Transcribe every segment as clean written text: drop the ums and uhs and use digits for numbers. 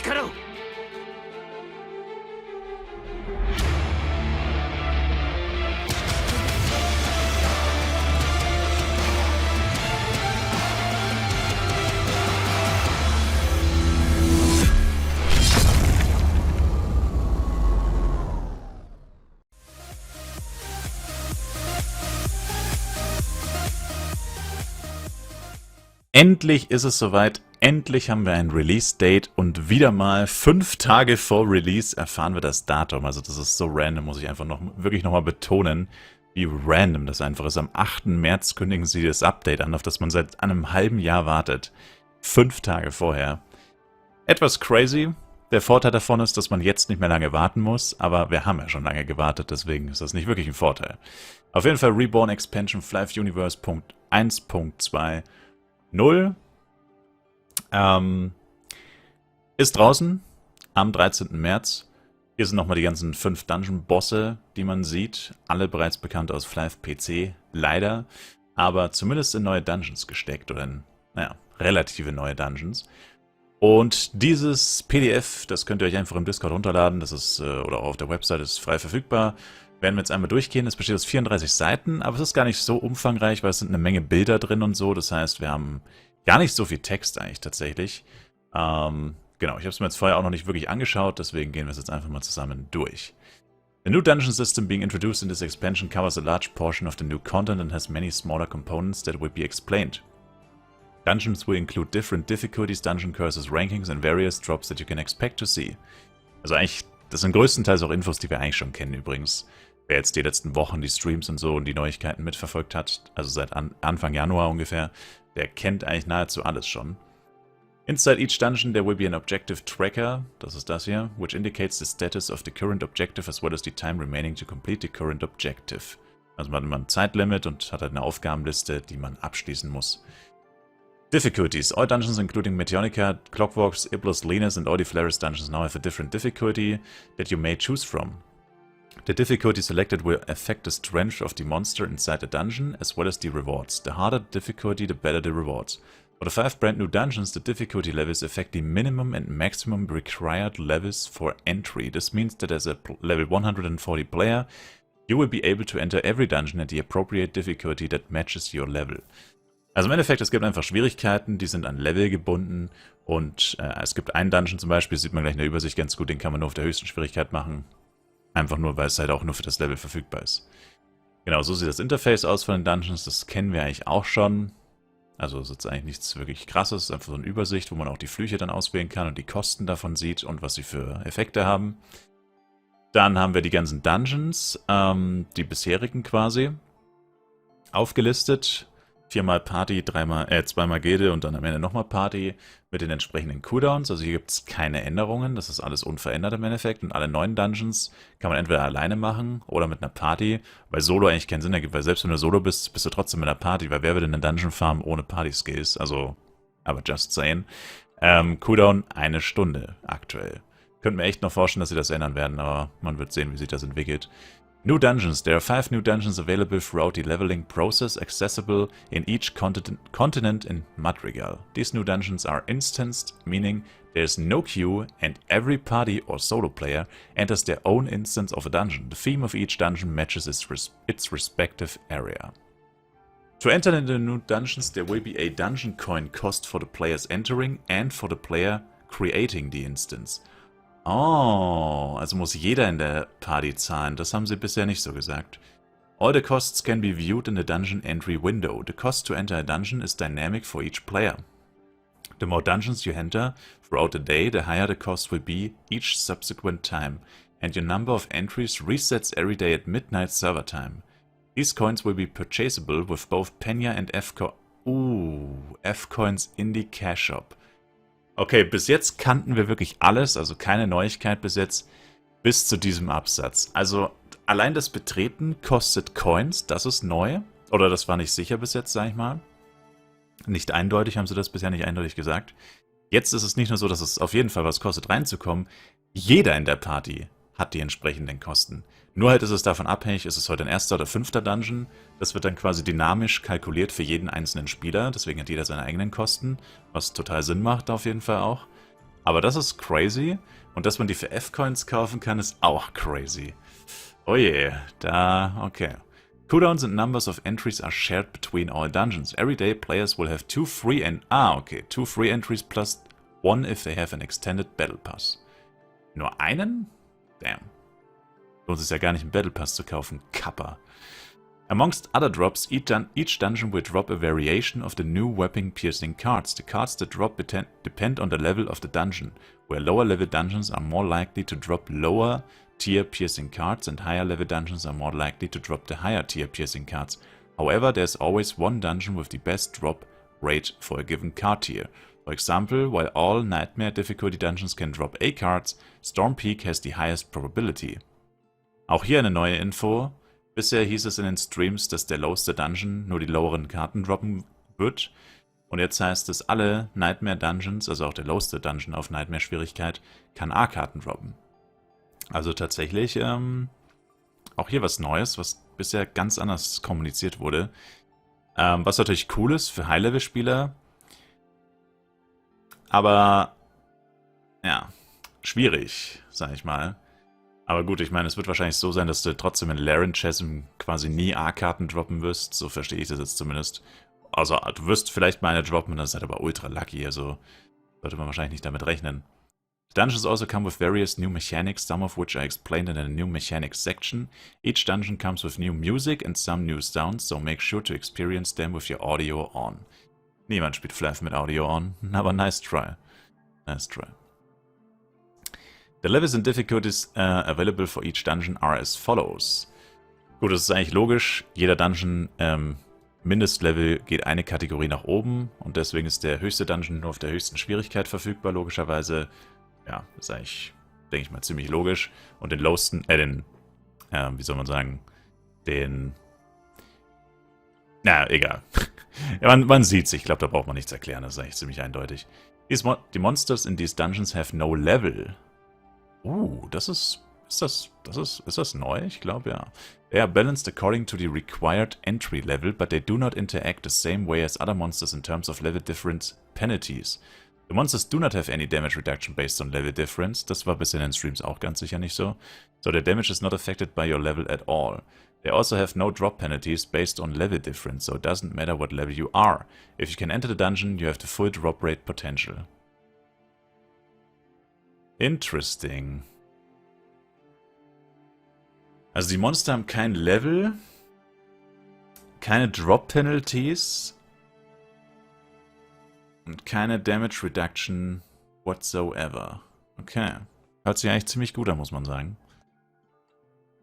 力を。 Endlich ist es soweit, endlich haben wir ein Release-Date und wieder mal 5 Tage vor Release erfahren wir das Datum. Also das ist so random, muss ich einfach wirklich nochmal betonen, wie random das einfach ist. Am 8. März kündigen sie das Update an, auf das man seit einem halben Jahr wartet. 5 Tage vorher. Etwas crazy. Der Vorteil davon ist, dass man jetzt nicht mehr lange warten muss, aber wir haben ja schon lange gewartet, deswegen ist das nicht wirklich ein Vorteil. Auf jeden Fall Reborn Expansion Flyff Universe .1.2 0 ist draußen am 13. März. Hier sind nochmal die ganzen 5 Dungeon-Bosse, die man sieht. Alle bereits bekannt aus Flyff PC, leider. Aber zumindest in neue Dungeons gesteckt oder in, naja, relative neue Dungeons. Und dieses PDF, das könnt ihr euch einfach im Discord runterladen. Das ist, oder auch auf der Website, ist frei verfügbar. Werden wir jetzt einmal durchgehen. Es besteht aus 34 Seiten, aber es ist gar nicht so umfangreich, weil es sind eine Menge Bilder drin und so. Das heißt, wir haben gar nicht so viel Text eigentlich tatsächlich. Genau, ich habe es mir jetzt vorher auch noch nicht wirklich angeschaut, deswegen gehen wir es jetzt einfach mal zusammen durch. The new dungeon system being introduced in this expansion covers a large portion of the new content and has many smaller components that will be explained. Dungeons will include different difficulties, dungeon curses, rankings and various drops that you can expect to see. Also eigentlich, das sind größtenteils auch Infos, die wir eigentlich schon kennen übrigens. Wer jetzt die letzten Wochen die Streams und so und die Neuigkeiten mitverfolgt hat, also seit Anfang Januar ungefähr, der kennt eigentlich nahezu alles schon. Inside each dungeon there will be an objective tracker, das ist das hier, which indicates the status of the current objective as well as the time remaining to complete the current objective. Also man hat immer ein Zeitlimit und hat halt eine Aufgabenliste, die man abschließen muss. Difficulties. All dungeons including Meteonica, Clockworks, Iblos, Linus and all the Flaris dungeons now have a different difficulty that you may choose from. The difficulty selected will affect the strength of the monster inside the dungeon, as well as the rewards. The harder the difficulty, the better the rewards. For the 5 brand new dungeons, the difficulty levels affect the minimum and maximum required levels for entry. This means that as a level 140 player, you will be able to enter every dungeon at the appropriate difficulty that matches your level. Also im Endeffekt, es gibt einfach Schwierigkeiten, die sind an Level gebunden und es gibt einen Dungeon zum Beispiel, das sieht man gleich in der Übersicht ganz gut, den kann man nur auf der höchsten Schwierigkeit machen. Einfach nur, weil es halt auch nur für das Level verfügbar ist. Genau, so sieht das Interface aus von den Dungeons. Das kennen wir eigentlich auch schon. Also es ist jetzt eigentlich nichts wirklich Krasses. Es ist einfach so eine Übersicht, wo man auch die Flüche dann auswählen kann und die Kosten davon sieht und was sie für Effekte haben. Dann haben wir die ganzen Dungeons, die bisherigen quasi, aufgelistet. 4-mal Party, 2-mal Gilde und dann am Ende nochmal Party mit den entsprechenden Cooldowns. Also hier gibt es keine Änderungen, das ist alles unverändert im Endeffekt. Und alle neuen Dungeons kann man entweder alleine machen oder mit einer Party, weil Solo eigentlich keinen Sinn ergibt, weil selbst wenn du Solo bist, bist du trotzdem mit einer Party, weil wer will denn eine Dungeon farmen ohne Party-Skills? Also, aber just saying. Cooldown 1 Stunde aktuell. Könnte mir echt noch vorstellen, dass sie das ändern werden, aber man wird sehen, wie sich das entwickelt. New dungeons. There are 5 new dungeons available throughout the leveling process, accessible in each continent in Madrigal. These new dungeons are instanced, meaning there is no queue and every party or solo player enters their own instance of a dungeon. The theme of each dungeon matches its respective area. To enter in the new dungeons, there will be a dungeon coin cost for the players entering and for the player creating the instance. Oh, also muss jeder in der Party zahlen. Das haben sie bisher nicht so gesagt. All the costs can be viewed in the dungeon entry window. The cost to enter a dungeon is dynamic for each player. The more dungeons you enter throughout the day, the higher the cost will be each subsequent time. And your number of entries resets every day at midnight server time. These coins will be purchasable with both Penya and F-Coins in the Cash Shop. Okay, bis jetzt kannten wir wirklich alles, also keine Neuigkeit bis jetzt, bis zu diesem Absatz. Also allein das Betreten kostet Coins, das ist neu. Oder das war nicht sicher bis jetzt, sag ich mal. Nicht eindeutig, haben sie das bisher nicht eindeutig gesagt. Jetzt ist es nicht nur so, dass es auf jeden Fall was kostet, reinzukommen. Jeder in der Party hat die entsprechenden Kosten. Nur halt ist es davon abhängig, ist es heute ein 1. oder 5. Dungeon. Das wird dann quasi dynamisch kalkuliert für jeden einzelnen Spieler. Deswegen hat jeder seine eigenen Kosten, was total Sinn macht auf jeden Fall auch. Aber das ist crazy. Und dass man die für F-Coins kaufen kann, ist auch crazy. Oh je, okay. Cooldowns and numbers of entries are shared between all dungeons. Every day players will have two free entries plus one if they have an extended Battle Pass. Nur einen? Damn. Lohnt es ja gar nicht, einen Battle Pass zu kaufen. Kappa. Amongst other drops, each dungeon will drop a variation of the new weapon-piercing cards. The cards that drop depend on the level of the dungeon, where lower-level dungeons are more likely to drop lower-tier piercing cards and higher-level dungeons are more likely to drop the higher-tier piercing cards. However, there's always one dungeon with the best drop rate for a given card tier. For example, while all Nightmare difficulty dungeons can drop A cards, Storm Peak has the highest probability. Auch hier eine neue Info. Bisher hieß es in den Streams, dass der loweste Dungeon nur die loweren Karten droppen wird. Und jetzt heißt es, alle Nightmare Dungeons, also auch der loweste Dungeon auf Nightmare Schwierigkeit, kann A-Karten droppen. Also tatsächlich auch hier was Neues, was bisher ganz anders kommuniziert wurde. Was natürlich cool ist für High-Level-Spieler. Aber ja, schwierig, sag ich mal. Aber gut, ich meine, es wird wahrscheinlich so sein, dass du trotzdem in Laren Chasm quasi nie A-Karten droppen wirst. So verstehe ich das jetzt zumindest. Also, du wirst vielleicht mal eine droppen, das ist halt aber ultra lucky. Also, sollte man wahrscheinlich nicht damit rechnen. The dungeons also come with various new mechanics, some of which are explained in a new mechanics section. Each dungeon comes with new music and some new sounds, so make sure to experience them with your audio on. Niemand spielt Flyff mit Audio on, aber nice try. Nice try. The levels and difficulties available for each dungeon are as follows. Gut, das ist eigentlich logisch. Jeder Dungeon Mindestlevel geht eine Kategorie nach oben und deswegen ist der höchste Dungeon nur auf der höchsten Schwierigkeit verfügbar, logischerweise. Ja, ist eigentlich, denke ich mal, ziemlich logisch. Und den lowsten, wie soll man sagen, na, egal. Ja, man sieht's, ich glaube, da braucht man nichts erklären, das ist eigentlich ziemlich eindeutig. Die Monsters in these dungeons have no level. Ist das neu? Ich glaube, ja. They are balanced according to the required entry level, but they do not interact the same way as other monsters in terms of level difference penalties. The monsters do not have any damage reduction based on level difference. Das war bisher in den Streams auch ganz sicher nicht so. So their damage is not affected by your level at all. They also have no drop penalties based on level difference, so it doesn't matter what level you are. If you can enter the dungeon, you have the full drop rate potential. Interesting. Also die Monster haben kein Level, keine Drop Penalties und keine Damage Reduction whatsoever. Okay. Hört sich eigentlich ziemlich gut an, muss man sagen.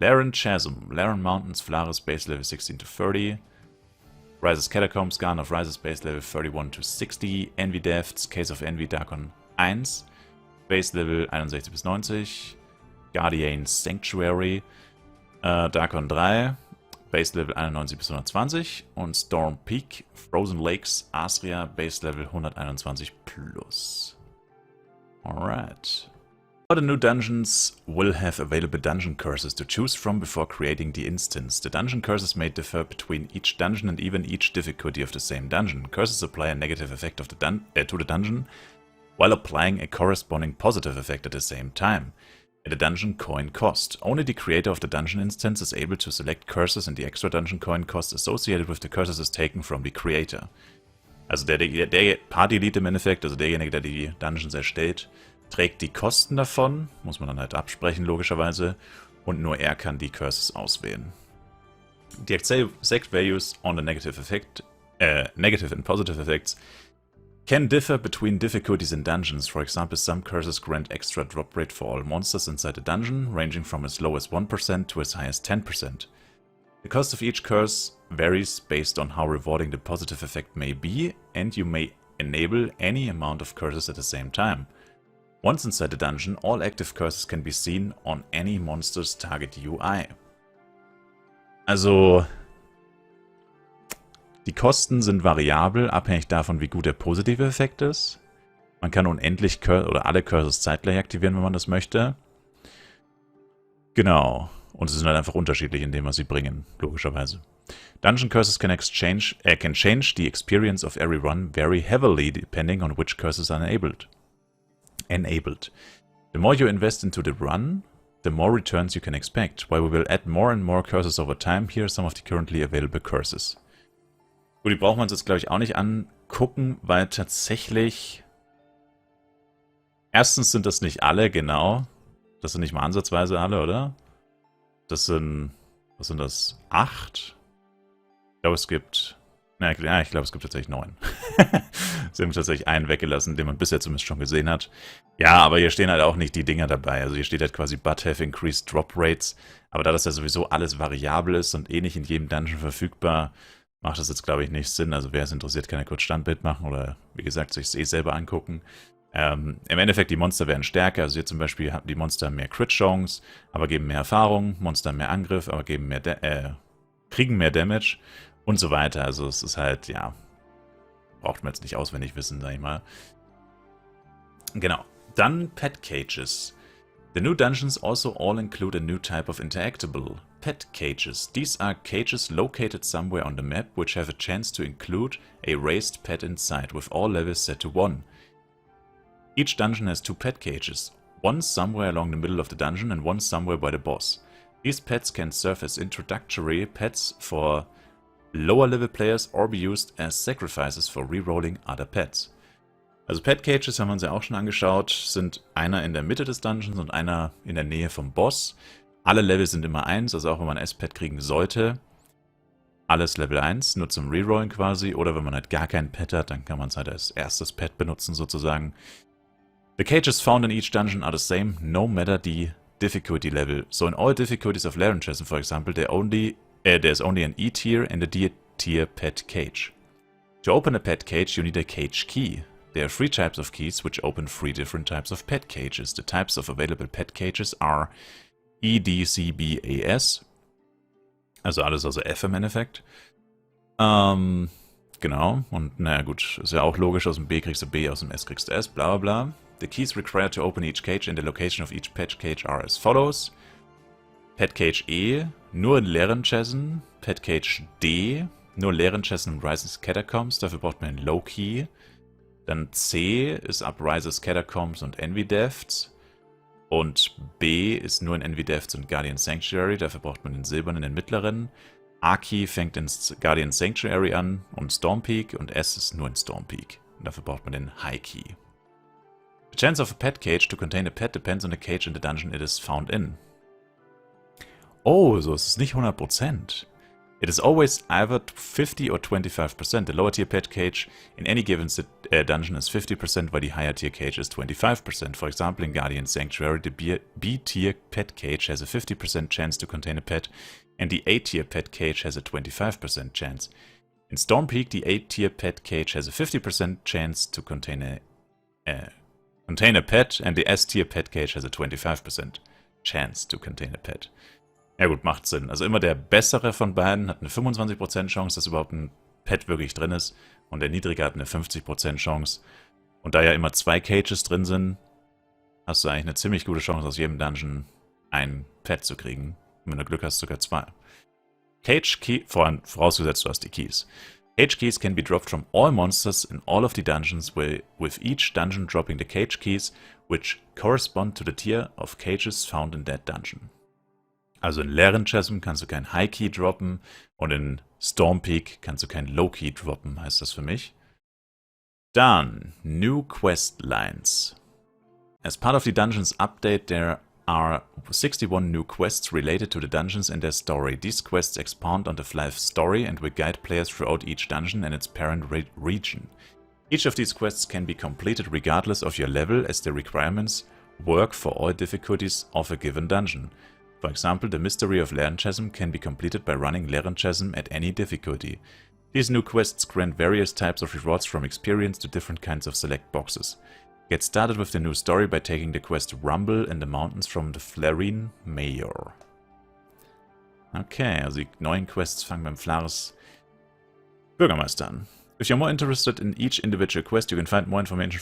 Laren Chasm. Laren Mountains, Flaris, Base Level 16 to 30. Rises Catacombs, Garden of Rises, Base Level 31 to 60. Envy Depths, Case of Envy, Darkon 1. Base Level 61 bis 90. Guardian Sanctuary, Darkon 3. Base Level 91 bis 120. Und Storm Peak, Frozen Lakes, Asria, Base Level 121 plus. Alright. All the new dungeons will have available dungeon curses to choose from before creating the instance. The dungeon curses may differ between each dungeon and even each difficulty of the same dungeon. Curses apply a negative effect of to the dungeon, while applying a corresponding positive effect at the same time. At a dungeon coin cost. Only the creator of the dungeon instance is able to select curses and the extra dungeon coin cost associated with the curses is taken from the creator. Also der Party-Lead im Endeffekt, also derjenige, der die Dungeons erstellt, trägt die Kosten davon, muss man dann halt absprechen logischerweise, und nur er kann die Curses auswählen. The exact values on the negative and positive effects can differ between difficulties in dungeons. For example, some curses grant extra drop rate for all monsters inside a dungeon, ranging from as low as 1% to as high as 10%. The cost of each curse varies based on how rewarding the positive effect may be, and you may enable any amount of curses at the same time. Once inside the dungeon, all active curses can be seen on any monster's target UI. Also, die Kosten sind variabel, abhängig davon, wie gut der positive Effekt ist. Man kann unendlich oder alle Curses zeitgleich aktivieren, wenn man das möchte. Genau. Und sie sind halt einfach unterschiedlich in dem, was sie bringen, logischerweise. Dungeon curses can change the experience of every run very heavily, depending on which curses are enabled. enabled. The more you invest into the run, the more returns you can expect. While we will add more and more curses over time, here are some of the currently available curses. Gut, die brauchen wir uns jetzt, glaube ich, auch nicht angucken, weil tatsächlich... Erstens sind das nicht alle, genau. Das sind nicht mal ansatzweise alle, oder? Das sind... Was sind das? 8? Ich glaube, es gibt... Ja, ich glaube, es gibt tatsächlich 9. Sie haben tatsächlich einen weggelassen, den man bisher zumindest schon gesehen hat. Ja, aber hier stehen halt auch nicht die Dinger dabei. Also hier steht halt quasi But have increased drop rates. Aber da das ja sowieso alles variabel ist und eh nicht in jedem Dungeon verfügbar, macht das jetzt, glaube ich, nicht Sinn. Also wer es interessiert, kann ja kurz Standbild machen oder, wie gesagt, sich eh selber angucken. Im Endeffekt, die Monster werden stärker. Also hier zum Beispiel haben die Monster mehr Crit-Chance, aber geben mehr Erfahrung. Monster mehr Angriff, aber geben mehr kriegen mehr Damage. Und so weiter. Also es ist halt, ja, braucht man jetzt nicht auswendig wissen, sag ich mal. Genau. Dann Pet Cages. The new dungeons also all include a new type of interactable. Pet Cages. These are cages located somewhere on the map which have a chance to include a raised pet inside, with all levels set to 1. Each dungeon has 2 pet cages. One somewhere along the middle of the dungeon and one somewhere by the boss. These pets can serve as introductory pets for lower-level players or be used as sacrifices for rerolling other pets. Also Pet Cages haben wir uns ja auch schon angeschaut, sind einer in der Mitte des Dungeons und einer in der Nähe vom Boss. Alle Level sind immer 1, also auch wenn man ein S-Pet kriegen sollte, alles Level 1, nur zum Rerollen quasi. Oder wenn man halt gar kein Pet hat, dann kann man es halt als erstes Pet benutzen sozusagen. The cages found in each dungeon are the same, no matter the difficulty level. So in all difficulties of Larenchasm, for example, there's only an E tier and a D tier pet cage. To open a pet cage, you need a cage key. There are 3 types of keys which open 3 different types of pet cages. The types of available pet cages are E, D, C, B, A, S. Also alles außer F im Endeffekt. Genau. Und naja gut, ist ja auch logisch, aus dem B kriegst du B, aus dem S kriegst du S, bla bla bla. The keys required to open each cage and the location of each pet cage are as follows. Pet Cage E, nur in leeren Chasm. Pet Cage D, nur leeren Chasm und Rises Catacombs, dafür braucht man einen Low Key. Dann C ist ab Rises Catacombs und Envy Depths. Und B ist nur in Envy Depths und Guardian Sanctuary, dafür braucht man den silbernen, den mittleren. A-Key fängt in Guardian Sanctuary an und Storm Peak und S ist nur in Storm Peak. Und dafür braucht man den High Key. The chance of a pet cage to contain a pet depends on the cage in the dungeon it is found in. Oh, so ist es nicht 100%. It is always either 50 or 25%. The lower tier pet cage in any given dungeon is 50%, while the higher tier cage is 25%. For example, in Guardian Sanctuary, the B tier pet cage has a 50% chance to contain a pet, and the A tier pet cage has a 25% chance. In Storm Peak, the A tier pet cage has a 50% chance to contain a pet, and the S tier pet cage has a 25% chance to contain a pet. Ja gut, macht Sinn. Also immer der bessere von beiden hat eine 25% Chance, dass überhaupt ein Pet wirklich drin ist. Und der niedrige hat eine 50% Chance. Und da ja immer 2 Cages drin sind, hast du eigentlich eine ziemlich gute Chance, aus jedem Dungeon ein Pet zu kriegen. Und wenn du Glück hast, sogar 2. Cage Key, vorausgesetzt du hast die Keys. Cage Keys can be dropped from all monsters in all of the dungeons, with each dungeon dropping the cage keys, which correspond to the tier of cages found in that dungeon. Also in leeren Chasm kannst du kein High Key droppen und in Storm Peak kannst du kein Low Key droppen, heißt das für mich. Dann New Quest Lines. As part of the Dungeons update, there are 61 new quests related to the dungeons and their story. These quests expand on the Flyff story and will guide players throughout each dungeon and its parent region. Each of these quests can be completed regardless of your level, as the requirements work for all difficulties of a given dungeon. For example, the Mystery of Larenchasm can be completed by running Larenchasm at any difficulty. These new quests grant various types of rewards from experience to different kinds of select boxes. Get started with the new story by taking the quest Rumble in the Mountains from the Flarine Mayor. Okay, also die neuen Quests fangen beim Flares Bürgermeister an. If you're more interested in each individual quest, you can find more information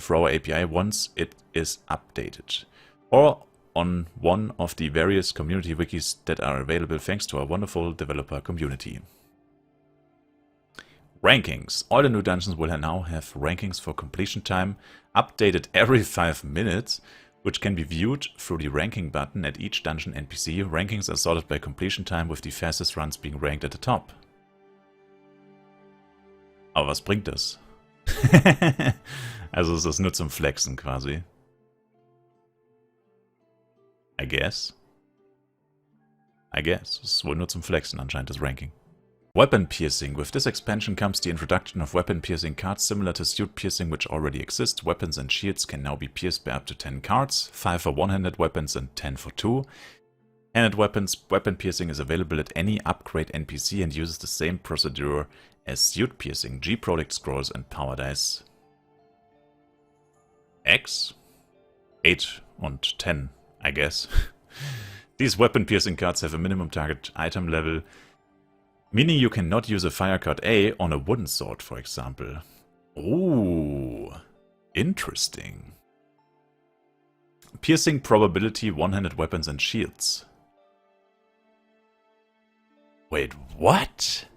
through our API once it is updated. Or on one of the various community wikis that are available thanks to our wonderful developer community. Rankings. All the new dungeons will now have rankings for completion time, updated every 5 minutes, which can be viewed through the ranking button at each dungeon NPC. Rankings are sorted by completion time, with the fastest runs being ranked at the top. Aber was bringt das? Also ist das nur zum Flexen quasi. I guess. Es ist wohl nur zum Flexen anscheinend das Ranking. Weapon piercing. With this expansion comes the introduction of weapon piercing cards similar to suit piercing, which already exist. Weapons and shields can now be pierced by up to 10 cards, 5 for one-handed weapons and 10 for two. Handed weapons, weapon piercing is available at any upgrade NPC and uses the same procedure as suit piercing, G product scrolls and power dice. X? 8 und 10, I guess. These weapon piercing cards have a minimum target item level, meaning you cannot use a fire card A on a wooden sword, for example. Ooh, interesting. Piercing probability, one-handed weapons and shields. Wait, what?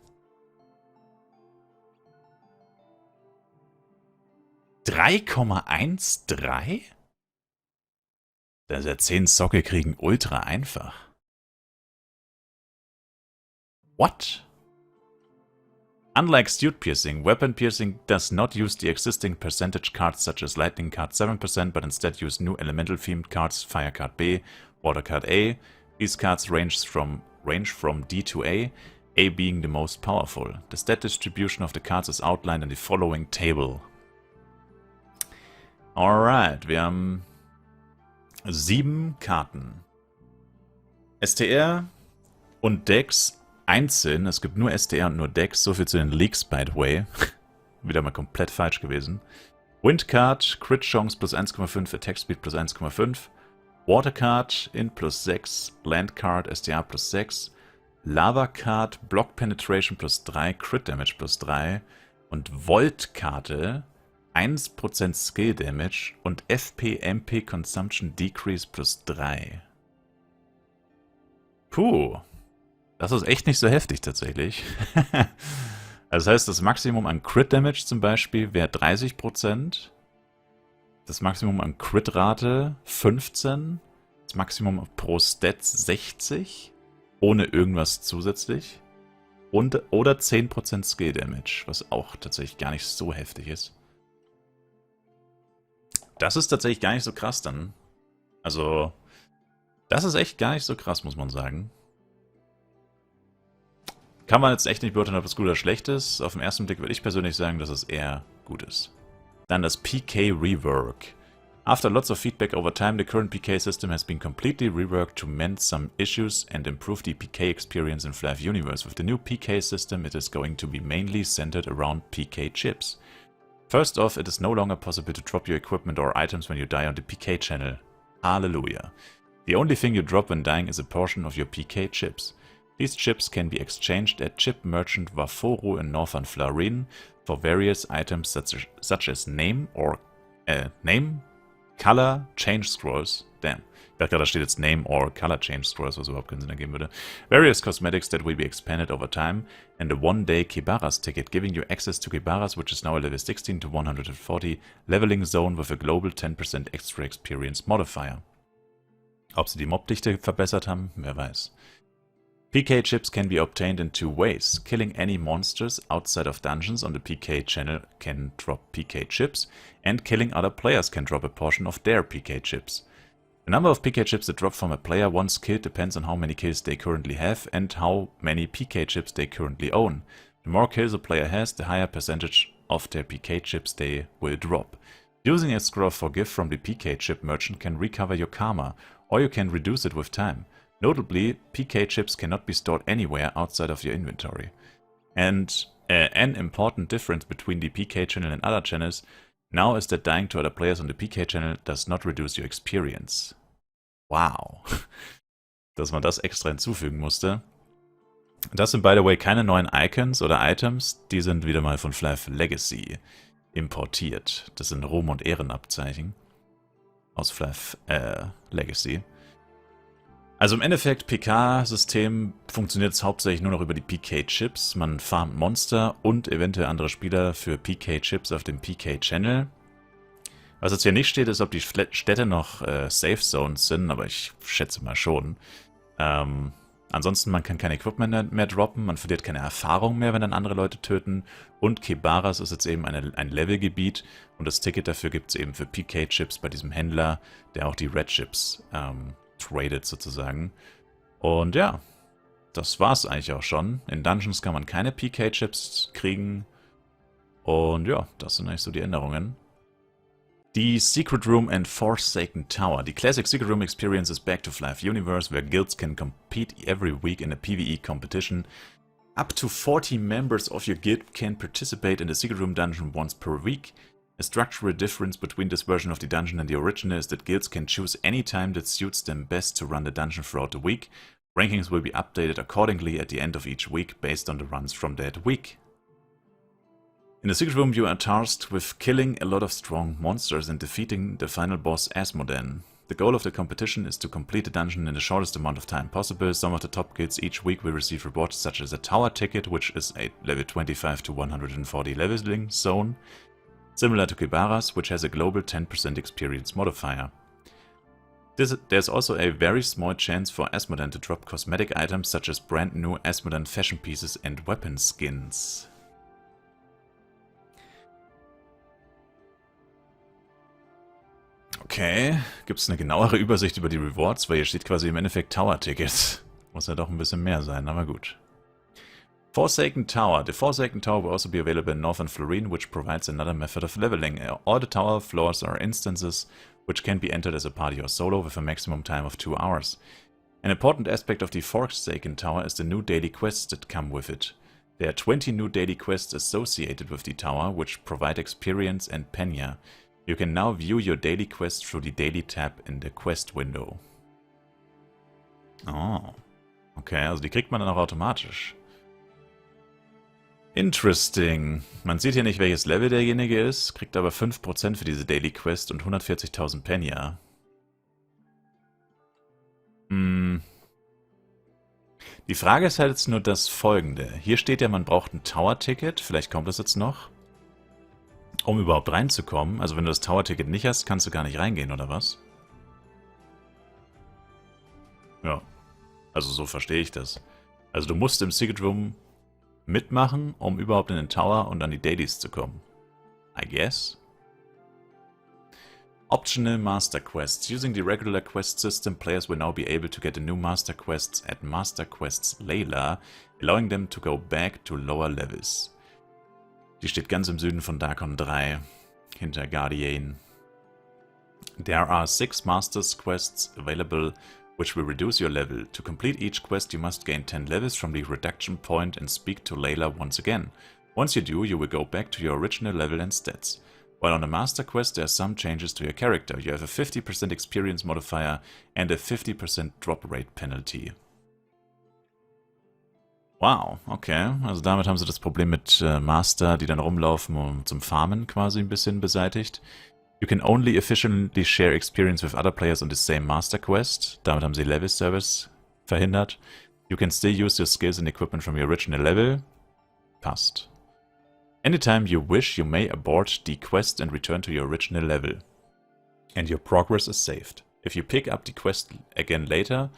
3,13? Das ist ja 10 Socke kriegen ultra einfach. What? Unlike suit piercing, weapon piercing does not use the existing percentage cards such as lightning card 7%, but instead use new elemental themed cards, fire card B, water card A. These cards range from D to A being the most powerful. The stat distribution of the cards is outlined in the following table. Alright, wir haben 7 Karten. STR und Decks einzeln. Es gibt nur STR und nur Decks. So viel zu den Leaks, by the way. Wieder mal komplett falsch gewesen. Wind Card, Crit Chance plus 1,5, Attack Speed plus 1,5. Water Card, Int plus 6. Land Card, STR plus 6. Lava Card, Block Penetration plus 3, Crit Damage plus 3. Und Volt Karte, 1% Skill Damage und FP-MP Consumption Decrease plus 3. Puh. Das ist echt nicht so heftig tatsächlich. Also das heißt, das Maximum an Crit Damage zum Beispiel wäre 30%. Das Maximum an Crit-Rate 15. Das Maximum pro Stat 60. Ohne irgendwas zusätzlich. Oder 10% Skill Damage, was auch tatsächlich gar nicht so heftig ist. Das ist tatsächlich gar nicht so krass dann. Also, das ist echt gar nicht so krass, muss man sagen. Kann man jetzt echt nicht beurteilen, ob es gut oder schlecht ist. Auf den ersten Blick würde ich persönlich sagen, dass es eher gut ist. Dann das PK Rework. After lots of feedback over time, the current PK system has been completely reworked to mend some issues and improve the PK experience in Flyff Universe. With the new PK system, it is going to be mainly centered around PK chips. First off, it is no longer possible to drop your equipment or items when you die on the PK channel. Hallelujah. The only thing you drop when dying is a portion of your PK chips. These chips can be exchanged at Chip Merchant Vaforu in Northern Florine for various items such as name, Color, Change Scrolls. Damn. Ich dachte gerade, da steht jetzt Name or Color Change Scrolls, was überhaupt keinen Sinn ergeben würde. Various cosmetics that will be expanded over time, and a one-day Kibaras ticket, giving you access to Kibaras, which is now a level 16 to 140 leveling zone with a global 10% extra experience modifier. Ob sie die Mobdichte verbessert haben, wer weiß. PK chips can be obtained in 2 ways. Killing any monsters outside of dungeons on the PK channel can drop PK chips, and killing other players can drop a portion of their PK chips. The number of PK chips that drop from a player once killed depends on how many kills they currently have and how many PK chips they currently own. The more kills a player has, the higher percentage of their PK chips they will drop. Using a scroll for gift from the PK chip merchant can recover your karma, or you can reduce it with time. Notably, PK chips cannot be stored anywhere outside of your inventory. And an important difference between the PK channel and other channels now is that dying to other players on the PK channel does not reduce your experience. Wow. Dass man das extra hinzufügen musste. Das sind, by the way, keine neuen Icons oder Items. Die sind wieder mal von Flyff Legacy importiert. Das sind Ruhm- und Ehrenabzeichen aus Flyff Legacy. Also im Endeffekt, PK-System funktioniert jetzt hauptsächlich nur noch über die PK-Chips. Man farmt Monster und eventuell andere Spieler für PK-Chips auf dem PK-Channel. Was jetzt hier nicht steht, ist, ob die Städte noch Safe Zones sind, aber ich schätze mal schon. Ansonsten, man kann kein Equipment mehr droppen, man verliert keine Erfahrung mehr, wenn dann andere Leute töten. Und Kebaras ist jetzt eben ein Levelgebiet und das Ticket dafür gibt es eben für PK-Chips bei diesem Händler, der auch die Red Chips tradet sozusagen. Und ja, das war's eigentlich auch schon. In Dungeons kann man keine PK-Chips kriegen. Und ja, das sind eigentlich so die Änderungen. Die Secret Room and Forsaken Tower. The classic Secret Room experience is back to Flyff Universe, where guilds can compete every week in a PvE competition. Up to 40 members of your guild can participate in the Secret Room dungeon once per week. A structural difference between this version of the dungeon and the original is that guilds can choose any time that suits them best to run the dungeon throughout the week. Rankings will be updated accordingly at the end of each week based on the runs from that week. In the Secret Room you are tasked with killing a lot of strong monsters and defeating the final boss Asmodan. The goal of the competition is to complete the dungeon in the shortest amount of time possible. Some of the top guilds each week will receive rewards such as a tower ticket, which is a level 25 to 140 leveling zone, similar to Kebaras, which has a global 10% experience modifier. There's also a very small chance for Asmodan to drop cosmetic items such as brand new Asmodan fashion pieces and weapon skins. Okay, gibt es eine genauere Übersicht über die Rewards, weil hier steht quasi im Endeffekt Tower-Tickets. Muss ja doch ein bisschen mehr sein, aber gut. Forsaken Tower. The Forsaken Tower will also be available in Northern Florine, which provides another method of leveling. All the tower floors are instances which can be entered as a party or solo with a maximum time of 2 hours. An important aspect of the Forsaken Tower is the new daily quests that come with it. There are 20 new daily quests associated with the tower, which provide experience and penya. You can now view your daily quest through the Daily tab in the Quest Window. Oh, okay, also die kriegt man dann auch automatisch. Interesting. Man sieht hier nicht, welches Level derjenige ist, kriegt aber 5% für diese Daily Quest und 140.000 Penya. Die Frage ist halt jetzt nur das folgende. Hier steht ja, man braucht ein Tower-Ticket, vielleicht kommt das jetzt noch. Um überhaupt reinzukommen, also wenn du das Tower-Ticket nicht hast, kannst du gar nicht reingehen, oder was? Ja, also so verstehe ich das. Also du musst im Secret Room mitmachen, um überhaupt in den Tower und an die Dailies zu kommen. I guess. Optional Master Quests. Using the regular quest system, players will now be able to get the new Master Quests at Master Quests Layla, allowing them to go back to lower levels. Die steht ganz im Süden von Darkon 3, hinter Guardian. There are 6 Masters Quests available, which will reduce your level. To complete each quest, you must gain 10 levels from the reduction point and speak to Layla once again. Once you do, you will go back to your original level and stats. While on the Master Quest, there are some changes to your character. You have a 50% experience modifier and a 50% drop rate penalty. Wow, okay. Also damit haben sie das Problem mit Master, die dann rumlaufen und zum Farmen quasi ein bisschen beseitigt. You can only efficiently share experience with other players on the same Master Quest. Damit haben sie Level Service verhindert. You can still use your skills and equipment from your original level. Passt. Anytime you wish, you may abort the quest and return to your original level. And your progress is saved. If you pick up the quest again later,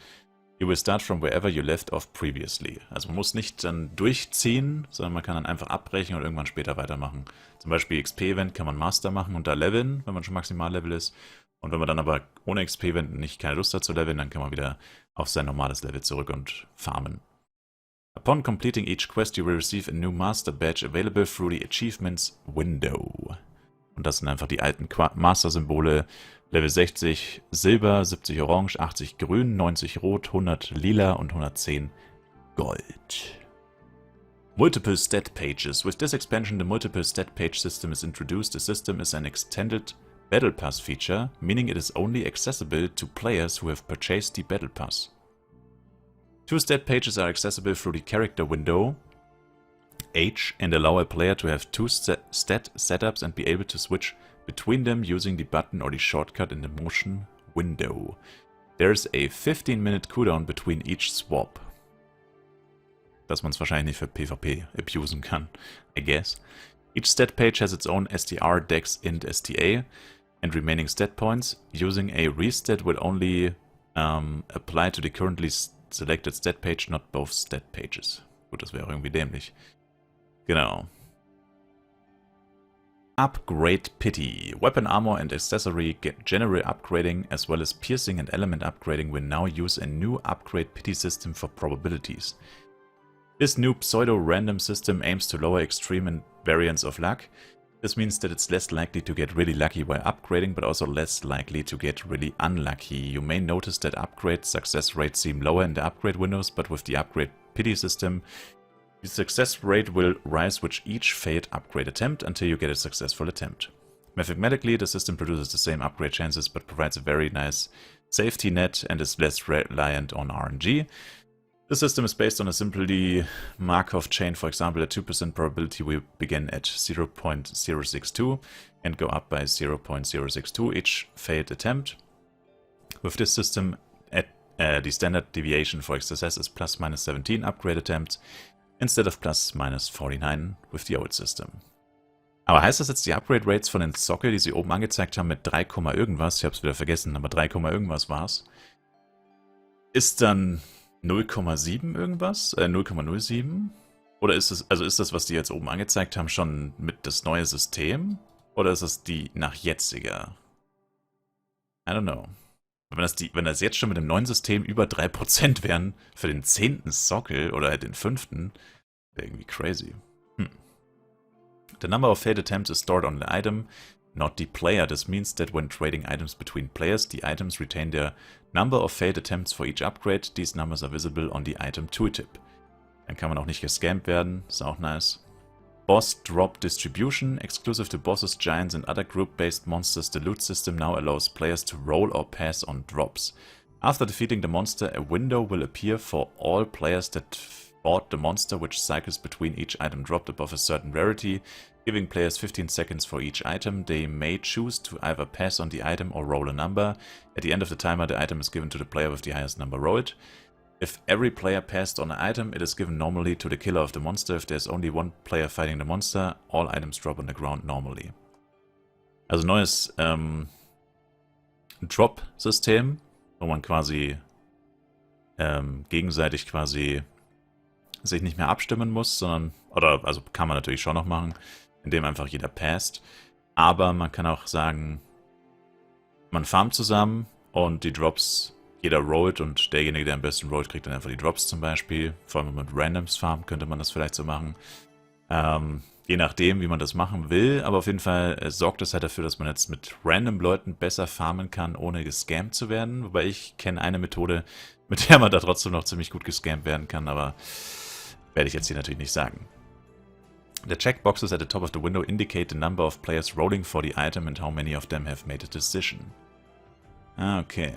you will start from wherever you left off previously. Also man muss nicht dann durchziehen, sondern man kann dann einfach abbrechen und irgendwann später weitermachen. Zum Beispiel XP-Event kann man Master machen und da leveln, wenn man schon Maximallevel ist. Und wenn man dann aber ohne XP-Event nicht keine Lust hat zu leveln, dann kann man wieder auf sein normales Level zurück und farmen. Upon completing each quest, you will receive a new Master Badge available through the Achievements Window. Und das sind einfach die alten Master-Symbole. Level 60 Silber, 70 Orange, 80 Grün, 90 Rot, 100 Lila und 110 Gold. Multiple Stat Pages. With this expansion, the Multiple Stat Page system is introduced. The system is an extended Battle Pass feature, meaning it is only accessible to players who have purchased the Battle Pass. 2 stat pages are accessible through the character window H and allow a player to have 2 stat setups and be able to switch between them using the button or the shortcut in the motion window. There's a 15-minute cooldown between each swap. Dass man es wahrscheinlich nicht für PvP abusen kann, I guess. Each stat page has its own str, dex, int, sta, and remaining stat points. Using a restat will only apply to the currently selected stat page, not both stat pages. Gut, das wäre irgendwie dämlich. Genau. Upgrade Pity. Weapon armor and accessory general upgrading as well as piercing and element upgrading will now use a new upgrade pity system for probabilities. This new pseudo-random system aims to lower extreme variance of luck. This means that it's less likely to get really lucky while upgrading, but also less likely to get really unlucky. You may notice that upgrade success rates seem lower in the upgrade windows, but with the upgrade pity system, the success rate will rise with each failed upgrade attempt until you get a successful attempt. Mathematically, the system produces the same upgrade chances, but provides a very nice safety net and is less reliant on RNG. The system is based on a simply Markov chain. For example, a 2% probability will begin at 0.062 and go up by 0.062 each failed attempt. With this system, the standard deviation for success is plus minus 17 upgrade attempts instead of plus minus 49 with the old system. Aber heißt das jetzt, die Upgrade Rates von den Sockel, die sie oben angezeigt haben mit 3, irgendwas, ich habe es wieder vergessen, aber 3, irgendwas war es, ist dann 0,7 irgendwas? 0,07? Oder ist es, also ist das, was die jetzt oben angezeigt haben, schon mit das neue System? Oder ist es die nach jetziger? I don't know. Wenn das jetzt schon mit dem neuen System über 3% wären für den 10. Sockel oder den 5., wäre irgendwie crazy. The number of failed attempts is stored on the item, not the player. This means that when trading items between players, the items retain their number of failed attempts for each upgrade. These numbers are visible on the item tooltip. Dann kann man auch nicht gescampt werden, ist auch nice. Boss Drop Distribution. Exclusive to bosses, giants and other group-based monsters, the loot system now allows players to roll or pass on drops. After defeating the monster, a window will appear for all players that fought the monster, which cycles between each item dropped above a certain rarity, giving players 15 seconds for each item. They may choose to either pass on the item or roll a number. At the end of the timer, the item is given to the player with the highest number rolled. If every player passed on an item, it is given normally to the killer of the monster. If there's only one player fighting the monster, all items drop on the ground normally. Also neues Drop-System, wo man quasi gegenseitig quasi sich nicht mehr abstimmen muss, sondern, oder also kann man natürlich schon noch machen, indem einfach jeder passt. Aber man kann auch sagen, man farmt zusammen und die Drops, jeder rollt und derjenige, der am besten rollt, kriegt dann einfach die Drops zum Beispiel. Vor allem mit Randoms farmt könnte man das vielleicht so machen. Je nachdem, wie man das machen will, aber auf jeden Fall sorgt es halt dafür, dass man jetzt mit random Leuten besser farmen kann, ohne gescampt zu werden. Wobei ich kenne eine Methode, mit der man da trotzdem noch ziemlich gut gescampt werden kann, aber werde ich jetzt hier natürlich nicht sagen. The checkboxes at the top of the window indicate the number of players rolling for the item and how many of them have made a decision. Okay.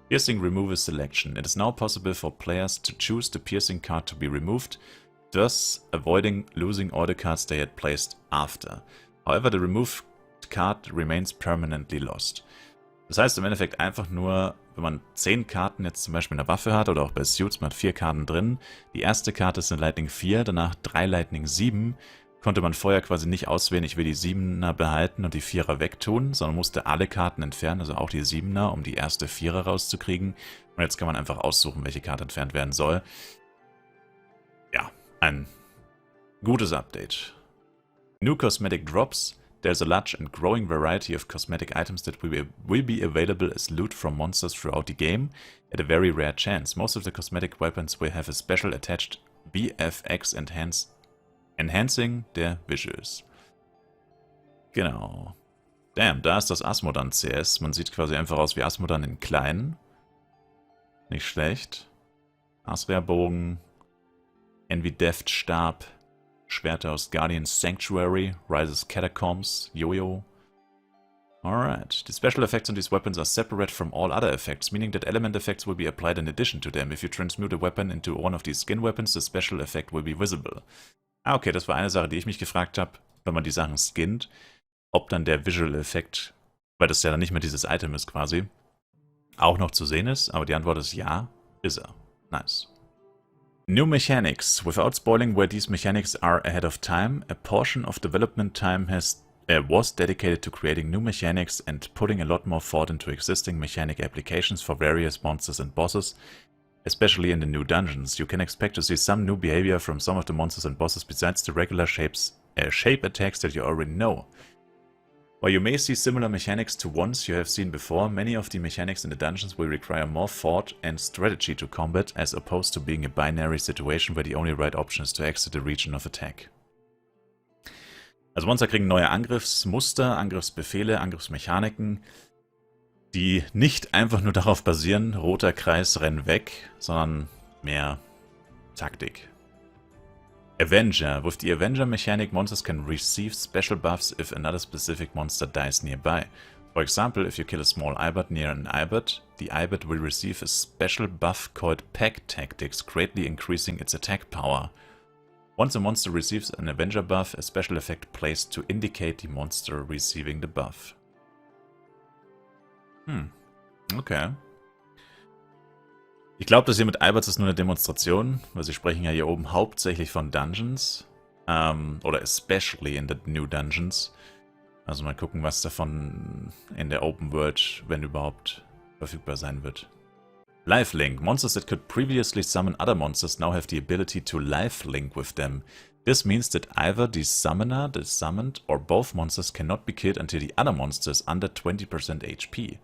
Piercing removal selection. It is now possible for players to choose the piercing card to be removed, thus avoiding losing all the cards they had placed after. However, the removed card remains permanently lost. Das heißt im Endeffekt einfach nur, wenn man 10 Karten jetzt zum Beispiel in der Waffe hat oder auch bei Suits, man hat 4 Karten drin. Die erste Karte ist eine Lightning 4, danach 3 Lightning 7. Konnte man vorher quasi nicht auswählen, ich will die 7er behalten und die 4er wegtun, sondern musste alle Karten entfernen, also auch die 7er, um die erste 4er rauszukriegen. Und jetzt kann man einfach aussuchen, welche Karte entfernt werden soll. Ja, ein gutes Update. New Cosmetic Drops. There's a large and growing variety of cosmetic items that will be available as loot from monsters throughout the game at a very rare chance. Most of the cosmetic weapons will have a special attached VFX enhancing their visuals. Genau. Damn, da ist das Asmodan CS. Man sieht quasi einfach aus wie Asmodan in klein. Nicht schlecht. Asria-Bogen. Envy-Deft Stab. Schwerter aus Guardian's Sanctuary, Rises Catacombs, Yo-Yo. Alright. The special effects on these weapons are separate from all other effects, meaning that element effects will be applied in addition to them. If you transmute a weapon into one of these skin weapons, the special effect will be visible. Ah, okay, das war eine Sache, die ich mich gefragt habe, wenn man die Sachen skinnt, ob dann der Visual Effekt, weil das ja dann nicht mehr dieses Item ist quasi, auch noch zu sehen ist, aber die Antwort ist ja, ist er. Nice. New mechanics. Without spoiling where these mechanics are ahead of time, a portion of development time was dedicated to creating new mechanics and putting a lot more thought into existing mechanic applications for various monsters and bosses, especially in the new dungeons. You can expect to see some new behavior from some of the monsters and bosses besides the regular shape attacks that you already know. While you may see similar mechanics to ones you have seen before, many of the mechanics in the dungeons will require more thought and strategy to combat, as opposed to being a binary situation where the only right option is to exit the region of attack. Also Monster kriegen neue Angriffsmuster, Angriffsbefehle, Angriffsmechaniken, die nicht einfach nur darauf basieren, roter Kreis, renn weg, sondern mehr Taktik. Avenger. With the Avenger mechanic, monsters can receive special buffs if another specific monster dies nearby. For example, if you kill a small Ibot near an Ibot, the Ibot will receive a special buff called Pack Tactics, greatly increasing its attack power. Once a monster receives an Avenger buff, a special effect plays to indicate the monster receiving the buff. Okay. Ich glaube, das hier mit Ibots ist nur eine Demonstration, weil sie sprechen ja hier oben hauptsächlich von Dungeons. Oder especially in the new Dungeons. Also mal gucken, was davon in der Open World, wenn überhaupt, verfügbar sein wird. Lifelink. Monsters that could previously summon other monsters now have the ability to lifelink with them. This means that either the summoner, the summoned, or both monsters cannot be killed until the other monster is under 20% HP.